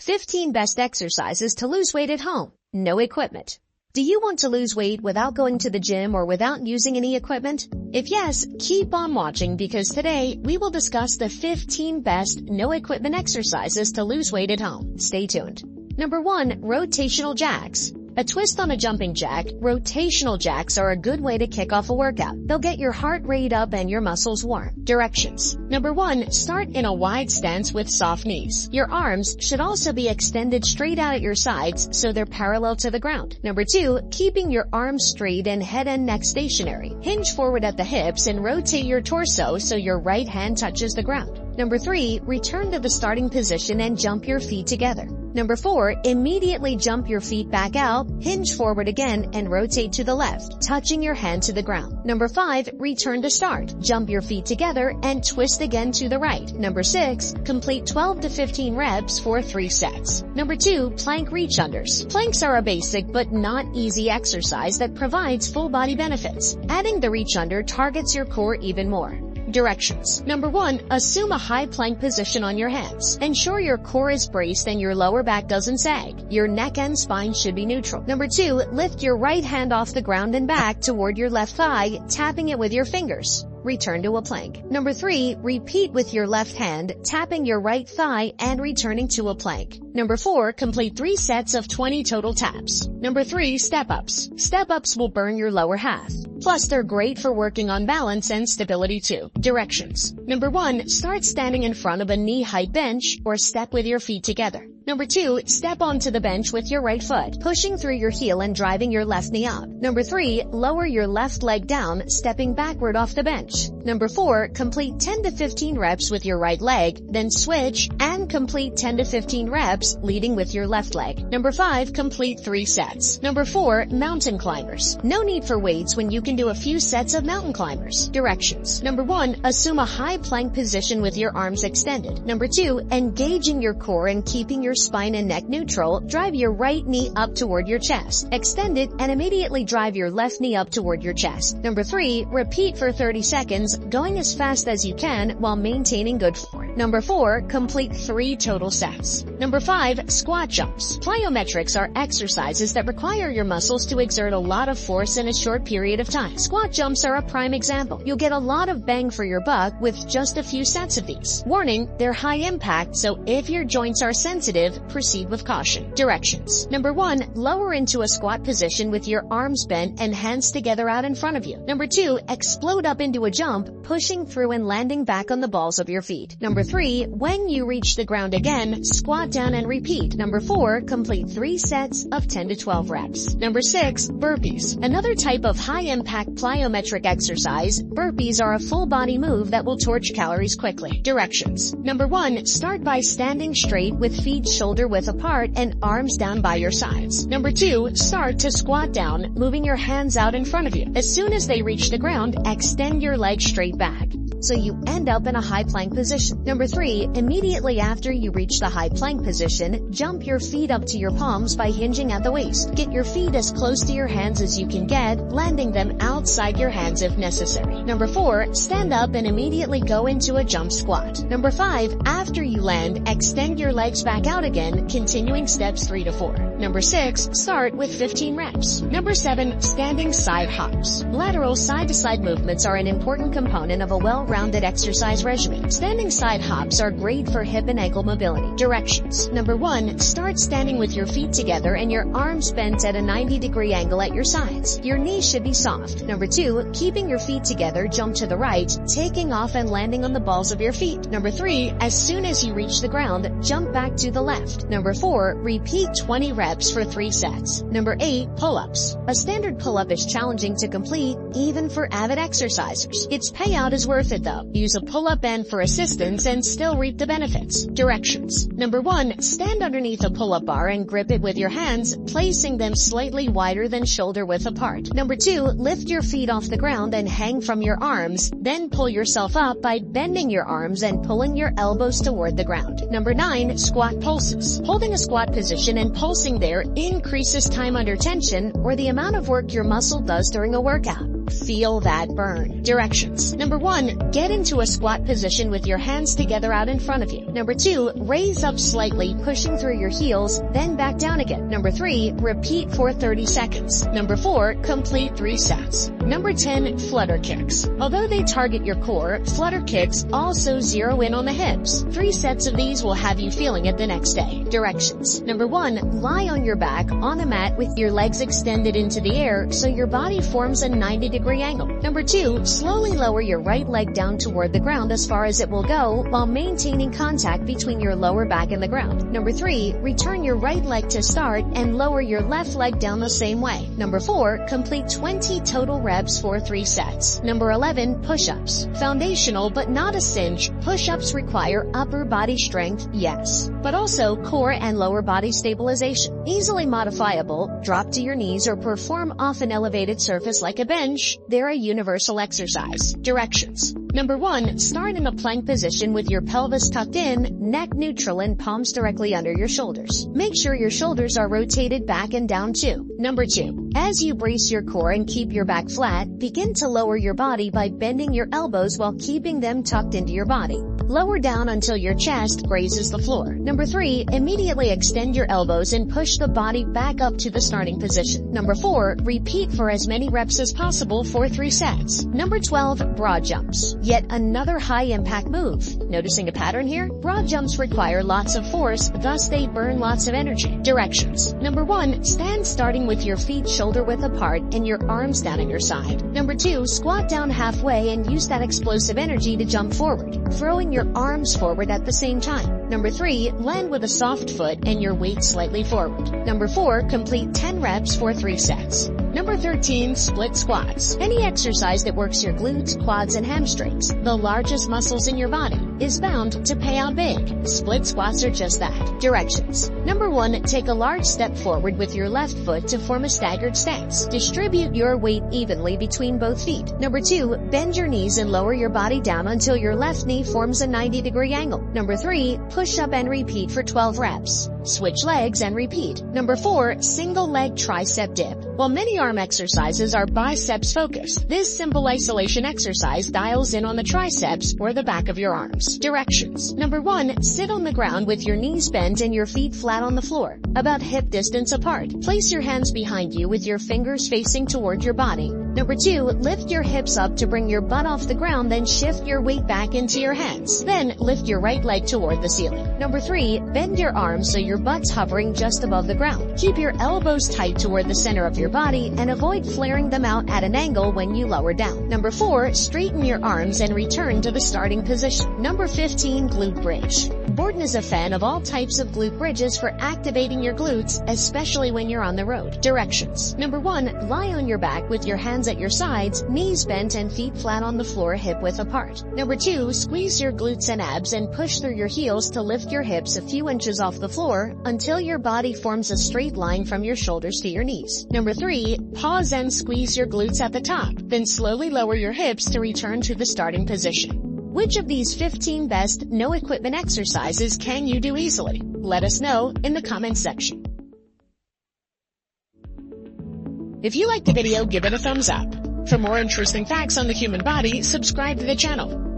15 Best Exercises to Lose Weight at Home. No equipment. Do you want to lose weight without going to the gym or without using any equipment? If yes, keep on watching because today we will discuss the 15 best no equipment exercises to lose weight at home. Stay tuned. Number 1. Rotational jacks. A twist on a jumping jack, rotational jacks are a good way to kick off a workout. They'll get your heart rate up and your muscles warm. Directions. Number 1. Start in a wide stance with soft knees. Your arms should also be extended straight out at your sides so they're parallel to the ground. Number 2. Keeping your arms straight and head and neck stationary. Hinge forward at the hips and rotate your torso so your right hand touches the ground. Number 3. Return to the starting position and jump your feet together. Number 4. Immediately jump your feet back out, hinge forward again, and rotate to the left, touching your hand to the ground. Number 5. Return to start. Jump your feet together and twist again to the right. Number 6. Complete 12 to 15 reps for 3 sets. Number 2. Plank reach unders. Planks are a basic but not easy exercise that provides full body benefits. Adding the reach under targets your core even more. Directions. Number 1. Assume a high plank position on your hands. Ensure your core is braced and your lower back doesn't sag. Your neck and spine should be neutral. Number 2. Lift your right hand off the ground and back toward your left thigh, tapping it with your fingers. Return to a plank. Number 3. Repeat with your left hand, tapping your right thigh and returning to a plank. Number 4. Complete 3 sets of 20 total taps. Number 3. Step-ups. Step-ups will burn your lower half. Plus, they're great for working on balance and stability too. Directions. Number 1. Start standing in front of a knee-height bench or step with your feet together. Number 2. Step onto the bench with your right foot, pushing through your heel and driving your left knee up. Number 3. Lower your left leg down, stepping backward off the bench. Number 4. Complete 10 to 15 reps with your right leg, then switch and complete 10 to 15 reps leading with your left leg. Number 5. Complete 3 sets. Number 4. Mountain climbers. No need for weights when you can do a few sets of mountain climbers. Directions. Number 1. Assume a high plank position with your arms extended. Number 2. Engaging your core and keeping your spine and neck neutral, drive your right knee up toward your chest. Extend it and immediately drive your left knee up toward your chest. Number 3. Repeat for 30 seconds, going as fast as you can while maintaining good form. Number 4. Complete 3 total sets. Number 5. Squat jumps. Plyometrics are exercises that require your muscles to exert a lot of force in a short period of time. Squat jumps are a prime example. You'll get a lot of bang for your buck with just a few sets of these. Warning, they're high impact, so if your joints are sensitive, proceed with caution. Directions. Number 1. Lower into a squat position with your arms bent and hands together out in front of you. Number 2. Explode up into a jump, pushing through and landing back on the balls of your feet. Number 3. When you reach the ground again, squat down and repeat. Number 4. Complete 3 sets of 10 to 12 reps. Number 6. Burpees. Another type of high-impact plyometric exercise, burpees are a full-body move that will torch calories quickly. Directions. Number 1. Start by standing straight with feet shoulder width apart and arms down by your sides. Number 2. Start to squat down, moving your hands out in front of you. As soon as they reach the ground, extend your legs straight back, so you end up in a high plank position. Number 3. Immediately after you reach the high plank position, jump your feet up to your palms by hinging at the waist. Get your feet as close to your hands as you can get, landing them outside your hands if necessary. Number 4. Stand up and immediately go into a jump squat. Number 5. After you land, extend your legs back out again, continuing steps 3 to 4. Number 6. Start with 15 reps. Number 7. Standing side hops. Lateral side-to-side movements are an important component of a well-rounded exercise regimen. Standing side hops are great for hip and ankle mobility. Directions. Number 1. Start standing with your feet together and your arms bent at a 90-degree angle at your sides. Your knees should be soft. Number 2. Keeping your feet together, jump to the right, taking off and landing on the balls of your feet. Number 3. As soon as you reach the ground, jump back to the left. Number 4. Repeat 20 reps for 3 sets. Number 8. Pull-ups. A standard pull-up is challenging to complete, even for avid exercisers. Its payout is worth it though. Use a pull-up band for assistance and still reap the benefits. Directions. Number 1. Stand underneath a pull-up bar and grip it with your hands, placing them slightly wider than shoulder width apart. Number 2. Lift your feet off the ground and hang from your arms, then pull yourself up by bending your arms and pulling your elbows toward the ground. Number 9. Squat pulses. Holding a squat position and pulsing there increases time under tension or the amount of work your muscle does during a workout. Feel that burn. Directions. Number 1, get into a squat position with your hands together out in front of you. Number 2, raise up slightly, pushing through your heels, then back down again. Number 3, repeat for 30 seconds. Number 4, complete 3 sets. Number 10, flutter kicks. Although they target your core, flutter kicks also zero in on the hips. 3 sets of these will have you feeling it the next day. Directions. Number 1, lie on your back on a mat with your legs extended into the air so your body forms a 90-degree angle. Number 2, slowly lower your right leg down toward the ground as far as it will go while maintaining contact between your lower back and the ground. Number 3, return your right leg to start and lower your left leg down the same way. Number 4, complete 20 total reps for 3 sets. Number 11, push-ups. Foundational but not a cinch, push-ups require upper body strength, yes, but also core and lower body stabilization. Easily modifiable, drop to your knees or perform off an elevated surface like a bench. They're a universal exercise. Directions. Number 1, start in a plank position with your pelvis tucked in, neck neutral and palms directly under your shoulders. Make sure your shoulders are rotated back and down too. Number 2, as you brace your core and keep your back flat, begin to lower your body by bending your elbows while keeping them tucked into your body. Lower down until your chest grazes the floor. Number 3, immediately extend your elbows and push the body back up to the starting position. Number 4, repeat for as many reps as possible for 3 sets. Number 12, broad jumps. Yet another high-impact move. Noticing a pattern here? Broad jumps require lots of force, thus they burn lots of energy. Directions. Number 1, stand starting with your feet shoulder-width apart and your arms down at your side. Number 2, squat down halfway and use that explosive energy to jump forward, throwing your arms forward at the same time. Number 3, land with a soft foot and your weight slightly forward. Number 4, complete 10 reps for 3 sets. Number 13, split squats. Any exercise that works your glutes, quads, and hamstrings, the largest muscles in your body, is bound to pay out big. Split squats are just that. Directions. Number 1, take a large step forward with your left foot to form a staggered stance. Distribute your weight evenly between both feet. Number 2, bend your knees and lower your body down until your left knee forms a 90-degree angle. Number 3, push up and repeat for 12 reps. Switch legs and repeat. Number 4, single leg tricep dip. While many arm exercises are biceps focused, this simple isolation exercise dials in on the triceps or the back of your arms. Directions. Number 1, sit on the ground with your knees bent and your feet flat on the floor, about hip distance apart. Place your hands behind you with your fingers facing toward your body. Number 2, lift your hips up to bring your butt off the ground, then shift your weight back into your hands. Then lift your right leg toward the ceiling. Number 3, bend your arms so your butt's hovering just above the ground. Keep your elbows tight toward the center of your body and avoid flaring them out at an angle when you lower down. Number 4, straighten your arms and return to the starting position. Number 15, glute bridge. Borden is a fan of all types of glute bridges for activating your glutes, especially when you're on the road. Directions. Number 1, lie on your back with your hands at your sides, knees bent and feet flat on the floor, hip width apart. Number 2, squeeze your glutes and abs and push through your heels to lift your hips a few inches off the floor until your body forms a straight line from your shoulders to your knees. Number 3, pause and squeeze your glutes at the top, then slowly lower your hips to return to the starting position. Which of these 15 best no-equipment exercises can you do easily? Let us know in the comments section. If you liked the video, give it a thumbs up. For more interesting facts on the human body, subscribe to the channel.